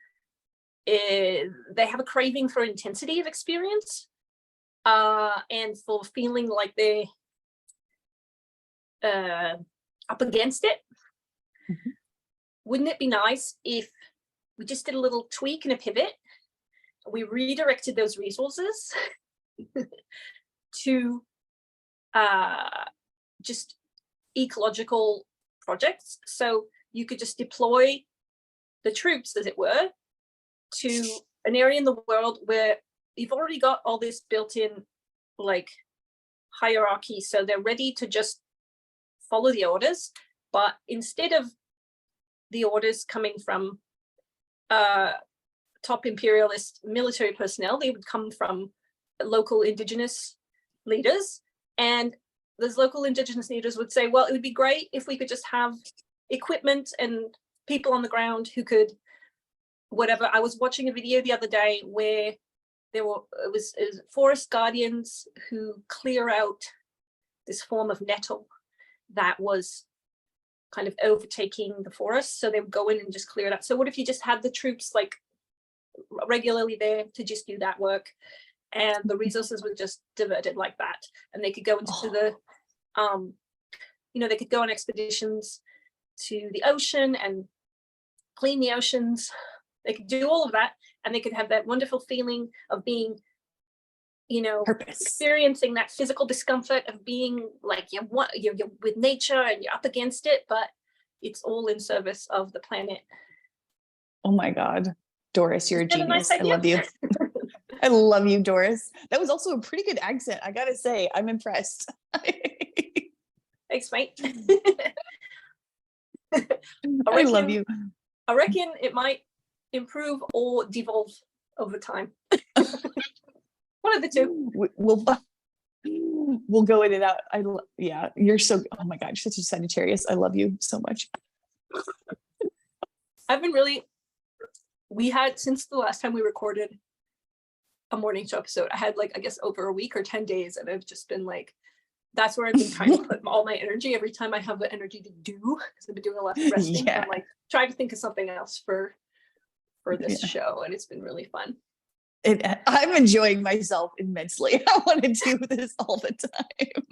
they have a craving for intensity of experience and for feeling like they're up against it. Mm-hmm. Wouldn't it be nice if we just did a little tweak and a pivot? We redirected those resources to just ecological projects. So you could just deploy the troops, as it were, to an area in the world where you've already got all this built-in hierarchy, so they're ready to just follow the orders. But instead of the orders coming from top imperialist military personnel, they would come from local indigenous leaders, and those local indigenous leaders would say, well, it would be great if we could just have equipment and people on the ground who could whatever. I was watching a video the other day where it was forest guardians who clear out this form of nettle that was kind of overtaking the forest, so they would go in and just clear it up. So what if you just had the troops regularly there to just do that work, and the resources were just diverted like that, and they could go into the they could go on expeditions to the ocean and clean the oceans. They could do all of that, and they could have that wonderful feeling of being, purpose, experiencing that physical discomfort of being you're with nature and you're up against it, but it's all in service of the planet. Oh my God, Doris, you're a genius. Nice I love you. I love you, Doris. That was also a pretty good accent, I gotta say. I'm impressed. Thanks, mate. I love you. I reckon it might improve or devolve over time. One of the two. We'll go in and out. Yeah, you're so, oh my God, you're such a Sagittarius. I love you so much. I've been we had, since the last time we recorded a morning show episode, I had I guess over a week or 10 days, and I've just been that's where I've been trying to put all my energy every time I have the energy to do, because I've been doing a lot of resting. Yeah. I'm trying to think of something else for this show, and it's been really fun. I'm enjoying myself immensely. I want to do this all the time.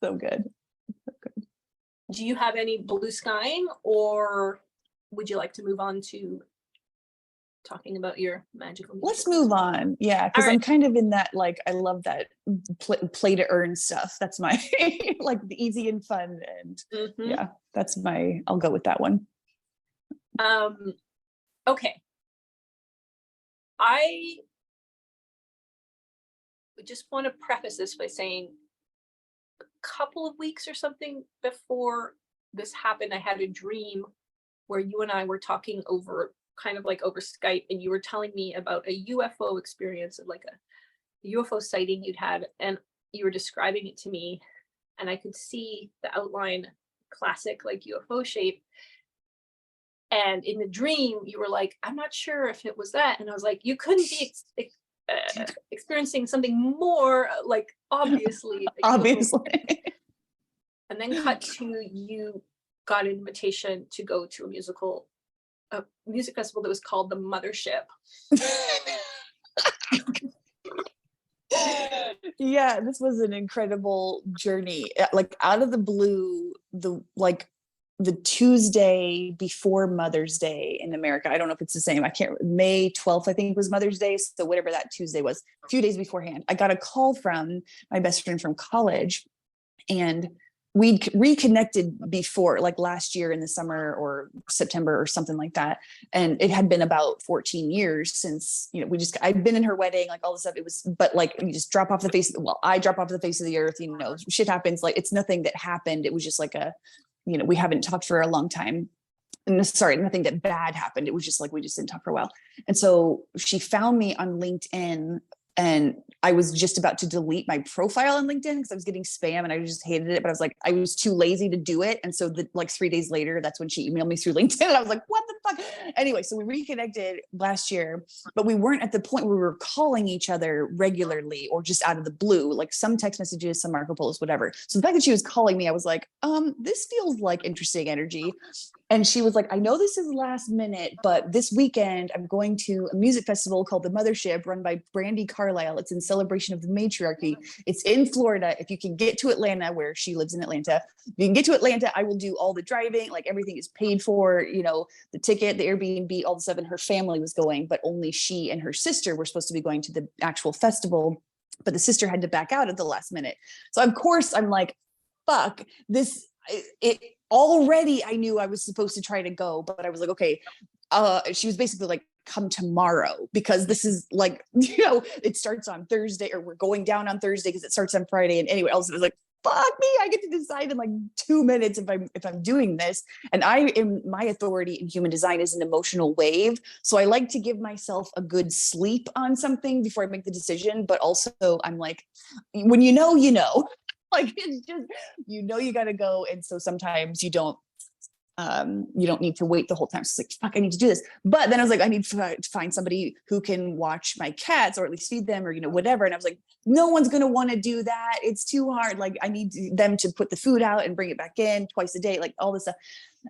So good. Do you have any blue skying, or would you like to move on to talking about your magical music? Let's move on. Yeah, because I'm kind of in that, I love that play to earn stuff. That's my the easy and fun, and yeah, that's I'll go with that one. Okay. I just want to preface this by saying a couple of weeks or something before this happened, I had a dream where you and I were talking over over Skype, and you were telling me about a UFO experience of a UFO sighting you'd had. And you were describing it to me, and I could see the outline, classic like UFO shape. And in the dream, you were like, I'm not sure if it was that. And I was like, you couldn't be experiencing something more like obviously. Obviously. And then cut to you got an invitation to go to a music festival that was called the Mothership. Yeah, this was an incredible journey. Like out of the blue, the Tuesday before Mother's Day in America. I don't know if it's the same. I can't. May 12th, I think, was Mother's Day. So whatever that Tuesday was, a few days beforehand, I got a call from my best friend from college, and we'd reconnected before, like last year in the summer or September or something like that. And it had been about 14 years since, I'd been in her wedding, like all this stuff. It was, but like, you just drop off the face. Well, I drop off the face of the earth, shit happens. Like, it's nothing that happened. It was just like we haven't talked for a long time. And sorry, nothing that bad happened. It was just like, we just didn't talk for a while. And so she found me on LinkedIn, and I was just about to delete my profile on LinkedIn because I was getting spam and I just hated it. But I was like, I was too lazy to do it. And so like 3 days later, that's when she emailed me through LinkedIn. And I was like, what the fuck? Anyway, so we reconnected last year, but we weren't at the point where we were calling each other regularly or just out of the blue, like some text messages, some Marco Polos, whatever. So the fact that she was calling me, I was like, this feels like interesting energy. And she was like, I know this is last minute, but this weekend I'm going to a music festival called the Mothership, run by Brandy Carlisle. It's in celebration of the matriarchy. It's in Florida. If you can get to Atlanta, where she lives in Atlanta, if you can get to Atlanta, I will do all the driving. Like everything is paid for, the ticket, the Airbnb, all the stuff. And her family was going, but only she and her sister were supposed to be going to the actual festival. But the sister had to back out at the last minute. So of course I'm like, fuck this. Already I knew I was supposed to try to go, but I was like, okay. She was basically like, come tomorrow, because this is like, it starts on Thursday, or we're going down on Thursday because it starts on Friday. And anyway, else it was like, fuck me, I get to decide in like 2 minutes if I'm doing this. And my authority in human design is an emotional wave. So I like to give myself a good sleep on something before I make the decision. But also I'm like, when like, it's just, you got to go. And so sometimes you don't need to wait the whole time. So it's like, fuck, I need to do this. But then I was like, I need to find somebody who can watch my cats, or at least feed them, or, whatever. And I was like, no one's going to want to do that. It's too hard. Like, I need them to put the food out and bring it back in twice a day, like all this stuff.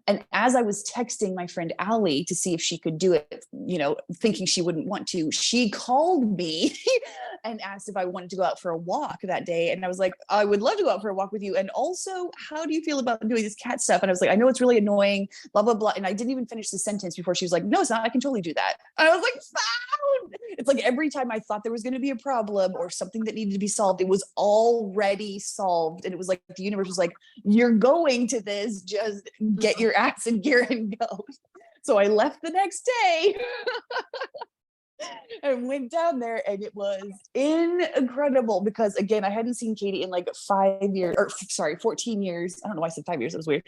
And as I was texting my friend Allie to see if she could do it, thinking she wouldn't want to, she called me and asked if I wanted to go out for a walk that day. And I was like, I would love to go out for a walk with you. And also, how do you feel about doing this cat stuff? And I was like, I know it's really annoying, blah, blah, blah. And I didn't even finish the sentence before she was like, no, it's not. I can totally do that. And I was like, found. It's like every time I thought there was going to be a problem or something that needed to be solved, it was already solved. And it was like, the universe was like, you're going to this, just get your ass in gear and go. So I left the next day and went down there, and it was incredible because, again, I hadn't seen Katie in like 14 years. I don't know why I said 5 years. It was weird.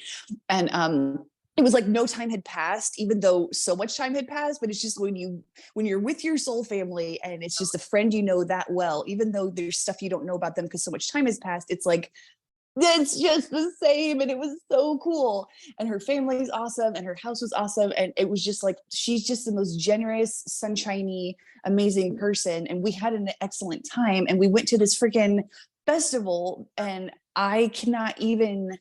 And it was like no time had passed, even though so much time had passed. But it's just when you're with your soul family and it's just a friend that well, even though there's stuff you don't know about them because so much time has passed, it's like, it's just the same. And it was so cool. And her family is awesome, and her house was awesome. And it was just like, she's just the most generous, sunshiny, amazing person. And we had an excellent time. And we went to this freaking festival, and I cannot even,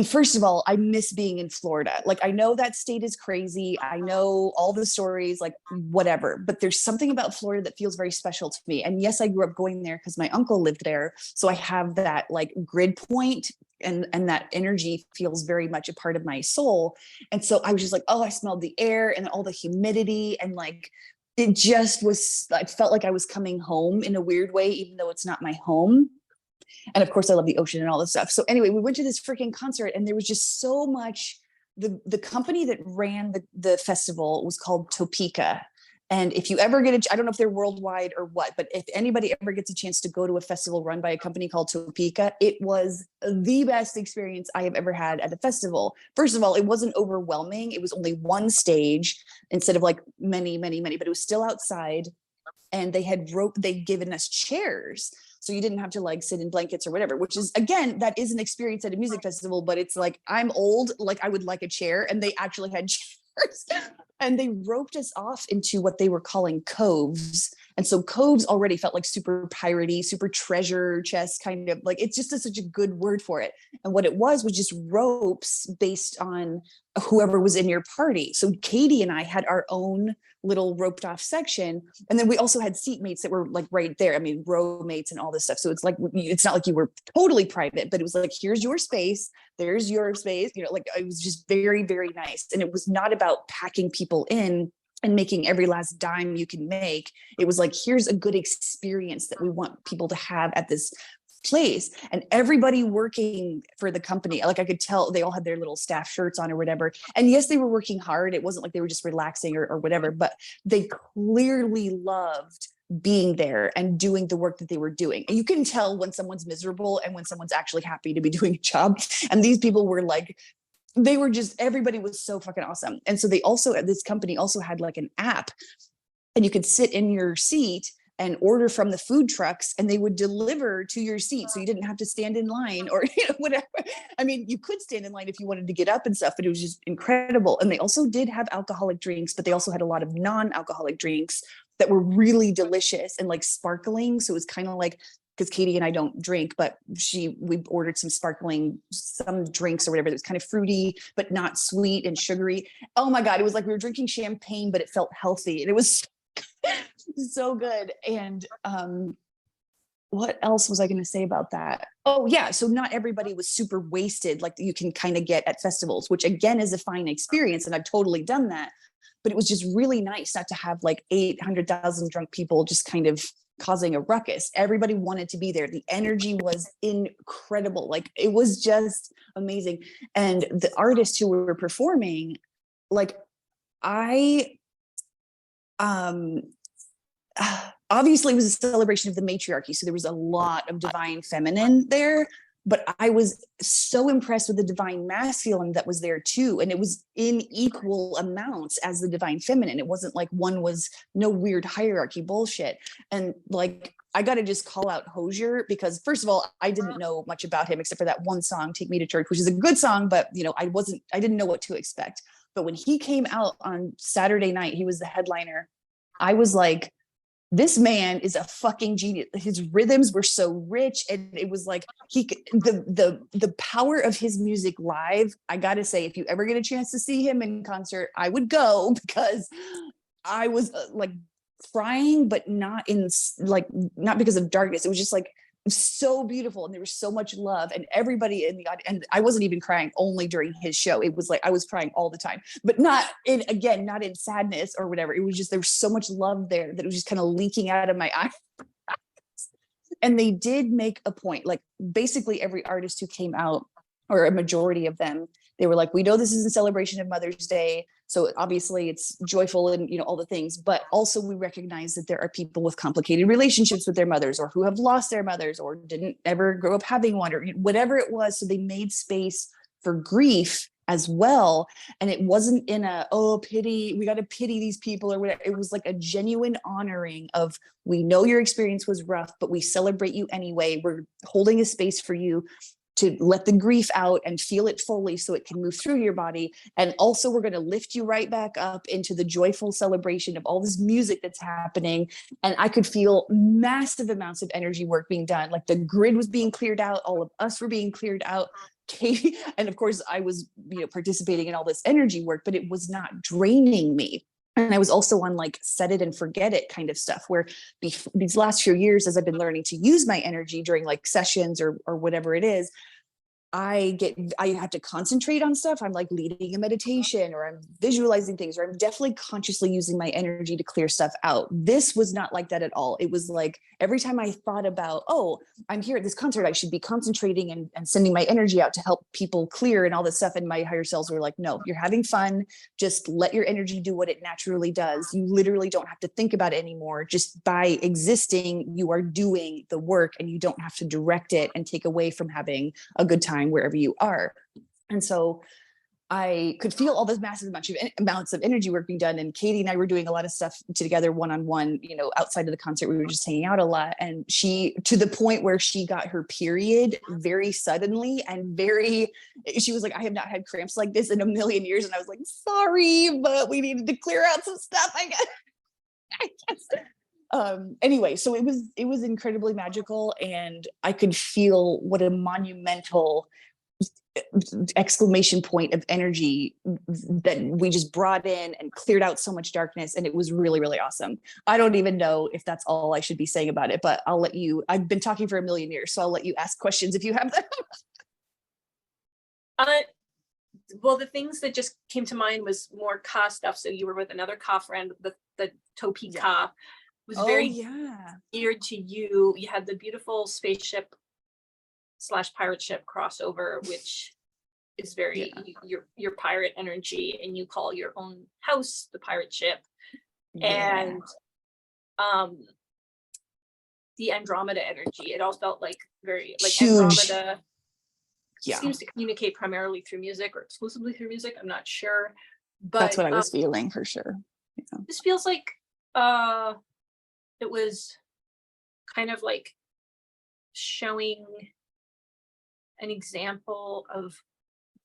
first of all, I miss being in Florida. Like, I know that state is crazy. I know all the stories, like whatever, but there's something about Florida that feels very special to me. And yes, I grew up going there because my uncle lived there. So I have that like grid point, and that energy feels very much a part of my soul. And so I was just like, oh, I smelled the air and all the humidity, and like, it just was, I felt like I was coming home in a weird way, even though it's not my home. And of course I love the ocean and all this stuff. So anyway, we went to this freaking concert, and there was just so much, the company that ran the festival was called Topeka. And if you ever I don't know if they're worldwide or what, but if anybody ever gets a chance to go to a festival run by a company called Topeka, it was the best experience I have ever had at a festival. First of all, it wasn't overwhelming. It was only one stage instead of like many, many, many, but it was still outside. And they'd given us chairs. So you didn't have to like sit in blankets or whatever, which is, again, that is an experience at a music festival, but it's like, I'm old, like I would like a chair, and they actually had chairs. And they roped us off into what they were calling coves. And so coves already felt like super piratey, super treasure chest kind of, like, it's just such a good word for it. And what it was just ropes based on whoever was in your party. So Katie and I had our own little roped off section. And then we also had seat mates that were like right there. I mean, row mates and all this stuff. So it's like, it's not like you were totally private, but it was like, here's your space, there's your space, you know, like it was just very, very nice. And it was not about packing people in and making every last dime you can make. It was like, here's a good experience that we want people to have at this place. And everybody working for the company, like I could tell they all had their little staff shirts on or whatever. And yes, they were working hard. It wasn't like they were just relaxing or whatever, but they clearly loved being there and doing the work that they were doing. And you can tell when someone's miserable and when someone's actually happy to be doing a job. And these people were like, they were just, everybody was so fucking awesome. And so they also, this company also had like an app, and you could sit in your seat and order from the food trucks, and they would deliver to your seat. So you didn't have to stand in line or, you know, whatever. I mean, you could stand in line if you wanted to get up and stuff, but it was just incredible. And they also did have alcoholic drinks, but they also had a lot of non-alcoholic drinks that were really delicious and like sparkling. So it was kind of like, because Katie and I don't drink, but we ordered some drinks or whatever that was kind of fruity, but not sweet and sugary. Oh my God, it was like we were drinking champagne, but it felt healthy. And it was so good. And what else was I going to say about that? Oh yeah. So not everybody was super wasted like you can kind of get at festivals, which again is a fine experience. And I've totally done that. But it was just really nice not to have like 800,000 drunk people just kind of causing a ruckus. Everybody wanted to be there. The energy was incredible. Like it was just amazing. And the artists who were performing, like obviously it was a celebration of the matriarchy. So there was a lot of divine feminine there, but I was so impressed with the divine masculine that was there too. And it was in equal amounts as the divine feminine. It wasn't like one was no weird hierarchy bullshit. And like, I got to just call out Hosier because first of all, I didn't know much about him except for that one song, Take Me to Church, which is a good song, but you know, I didn't know what to expect. But when he came out on Saturday night, he was the headliner. I was like, this man is a fucking genius. His rhythms were so rich, and it was like the power of his music live. I gotta say, if you ever get a chance to see him in concert, I would go because I was like crying, but not because of darkness. It was just like so beautiful, and there was so much love, and everybody in the audience. And I wasn't even crying only during his show. It was like I was crying all the time, but not in sadness or whatever. It was just there was so much love there that it was just kind of leaking out of my eyes. And they did make a point, like basically every artist who came out, or a majority of them, they were like, we know this is in celebration of Mother's Day, so obviously it's joyful and, you know, all the things, but also we recognize that there are people with complicated relationships with their mothers, or who have lost their mothers, or didn't ever grow up having one, or whatever it was. So they made space for grief as well. And it wasn't in pity, we got to pity these people or whatever. It was like a genuine honoring of, we know your experience was rough, but we celebrate you anyway. We're holding a space for you to let the grief out and feel it fully so it can move through your body. And also we're going to lift you right back up into the joyful celebration of all this music that's happening. And I could feel massive amounts of energy work being done. Like the grid was being cleared out. All of us were being cleared out. Katie, and of course I was, you know, participating in all this energy work, but it was not draining me. And I was also on like set it and forget it kind of stuff, where these last few years, as I've been learning to use my energy during like sessions or whatever it is, I have to concentrate on stuff. I'm like leading a meditation, or I'm visualizing things, or I'm definitely consciously using my energy to clear stuff out. This was not like that at all. It was like every time I thought about, oh, I'm here at this concert, I should be concentrating and sending my energy out to help people clear and all this stuff. And my higher selves were like, no, you're having fun. Just let your energy do what it naturally does. You literally don't have to think about it anymore. Just by existing, you are doing the work, and you don't have to direct it and take away from having a good time wherever you are. And so I could feel all this massive amounts of energy work being done. And Katie and I were doing a lot of stuff together one-on-one, you know, outside of the concert. We were just hanging out a lot. And she, to the point where she got her period very suddenly and she was like, I have not had cramps like this in a million years. And I was like, sorry, but we needed to clear out some stuff, I guess. Anyway, so it was incredibly magical. And I could feel what a monumental exclamation point of energy that we just brought in and cleared out so much darkness. And it was really, really awesome. I don't even know if that's all I should be saying about it, but I'll let you, I've been talking for a million years, so I'll let you ask questions if you have them. Well, the things that just came to mind was more Ka stuff. So you were with another Ka friend, the Topi Ka was very geared to you. You had the beautiful spaceship / pirate ship crossover, which is very your pirate energy, and you call your own house the pirate ship. And the Andromeda energy, it all felt like very like huge. Andromeda seems to communicate primarily through music or exclusively through music, I'm not sure, but that's what I was feeling for sure. This feels like it was kind of like showing an example of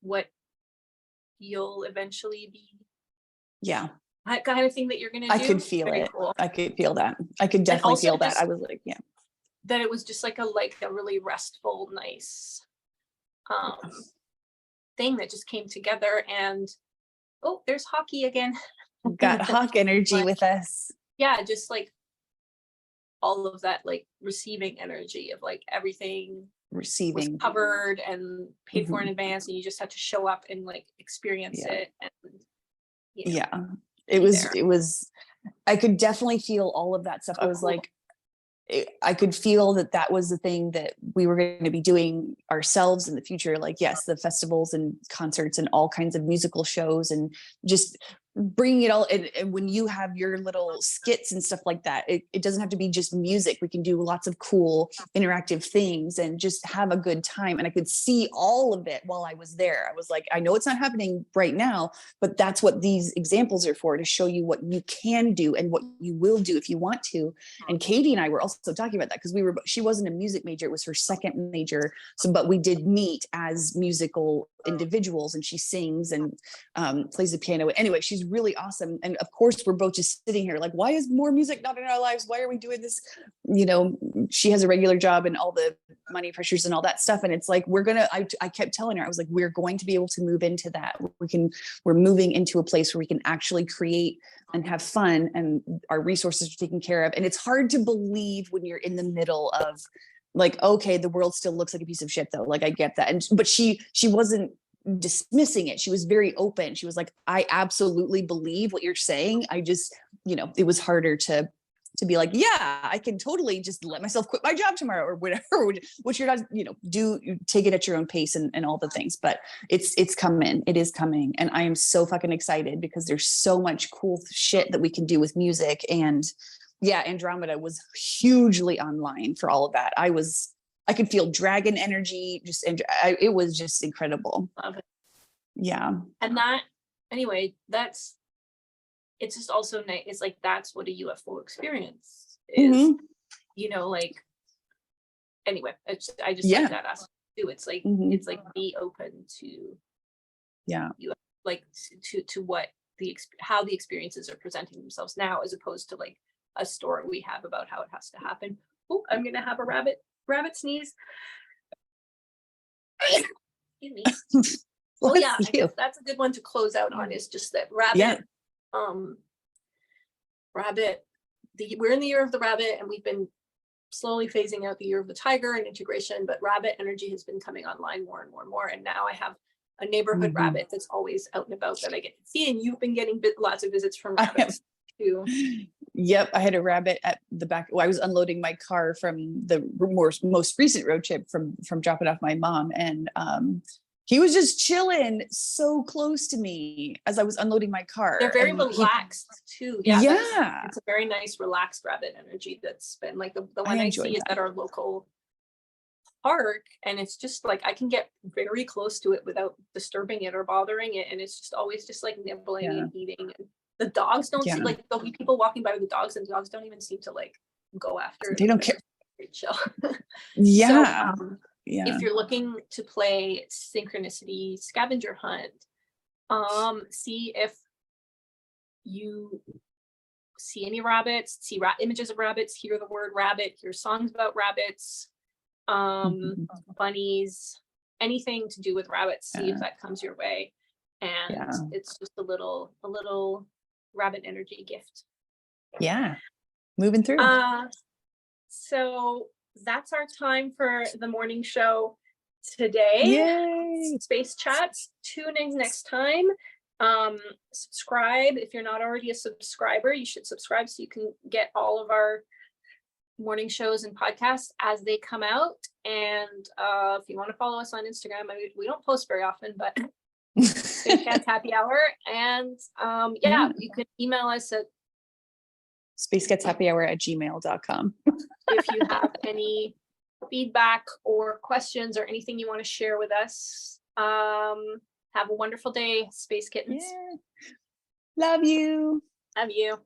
what you'll eventually be. Yeah. That kind of thing that you're going to do. I could feel it. Cool. I could feel that. I could definitely feel that. I was like, that it was just like a really restful, nice thing that just came together. And oh, there's Hockey again. Got Hawk energy with us. Yeah, just like all of that, like receiving energy of like everything was covered and paid for in advance, and you just had to show up and like experience it. And it was I could definitely feel all of that stuff. I was like, I could feel that was the thing that we were going to be doing ourselves in the future. Like, yes, the festivals and concerts and all kinds of musical shows, and just bringing it all. And when you have your little skits and stuff like that, it doesn't have to be just music. We can do lots of cool interactive things and just have a good time. And I could see all of it while I was there. I was like, I know it's not happening right now, but that's what these examples are for, to show you what you can do and what you will do if you want to. And Katie and I were also talking about that, because she wasn't a music major. It was her second major. But we did meet as musical individuals, and she sings and plays the piano. Anyway, she's really awesome. And of course, we're both just sitting here like, why is more music not in our lives? Why are we doing this? You know, she has a regular job and all the money pressures and all that stuff. And it's like, I kept telling her, I was like, we're going to be able to move into that. We're moving into a place where we can actually create and have fun, and our resources are taken care of. And it's hard to believe when you're in the middle of like, okay, the world still looks like a piece of shit though. Like, I get that. But she wasn't dismissing it. She was very open. She was like, I absolutely believe what you're saying. I just, it was harder to be like, yeah, I can totally just let myself quit my job tomorrow or whatever, which you're not, take it at your own pace and all the things. But it's coming. It is coming. And I am so fucking excited, because there's so much cool shit that we can do with music. And yeah, Andromeda was hugely online for all of that. I could feel dragon energy, it was just incredible. Love it. Yeah. And it's just also nice. It's like, that's what a UFO experience is, like, anyway, I just like that aspect too. It's like, it's like, be open to, like to what how the experiences are presenting themselves now, as opposed to like a story we have about how it has to happen. Oh, I'm going to have a rabbit sneeze. Excuse me. Well, yeah, I guess that's a good one to close out on, is just that rabbit. We're in the year of the rabbit, and we've been slowly phasing out the year of the tiger and integration, but rabbit energy has been coming online more and more and more. And now I have a neighborhood rabbit that's always out and about that I get to see. And you've been getting lots of visits from rabbits too. Yep, I had a rabbit at the back. I was unloading my car from the most recent road trip from dropping off my mom, and he was just chilling so close to me as I was unloading my car. They're very relaxed too. Yeah. It's a very nice relaxed rabbit energy that's been like the one I see is at our local park, and it's just like I can get very close to it without disturbing it or bothering it, and it's just always just like nibbling and eating. And the dogs don't see, like there'll be people walking by with the dogs, and the dogs don't even seem to like go after it. They don't care. Chill. Yeah. So, if you're looking to play synchronicity scavenger hunt, see if you see any rabbits, see images of rabbits, hear the word rabbit, hear songs about rabbits, bunnies, anything to do with rabbits, see if that comes your way. And it's just a little rabbit energy gift. Yeah. Moving through. So that's our time for the morning show today. Yay. Space Chats. Tune in next time. Subscribe. If you're not already a subscriber, you should subscribe so you can get all of our morning shows and podcasts as they come out. And if you want to follow us on Instagram, we don't post very often, but Space Cats Happy Hour. And you can email us at spacecatshappyhour@gmail.com. if you have any feedback or questions or anything you want to share with us. Have a wonderful day, Space Kittens. Love you. Love you.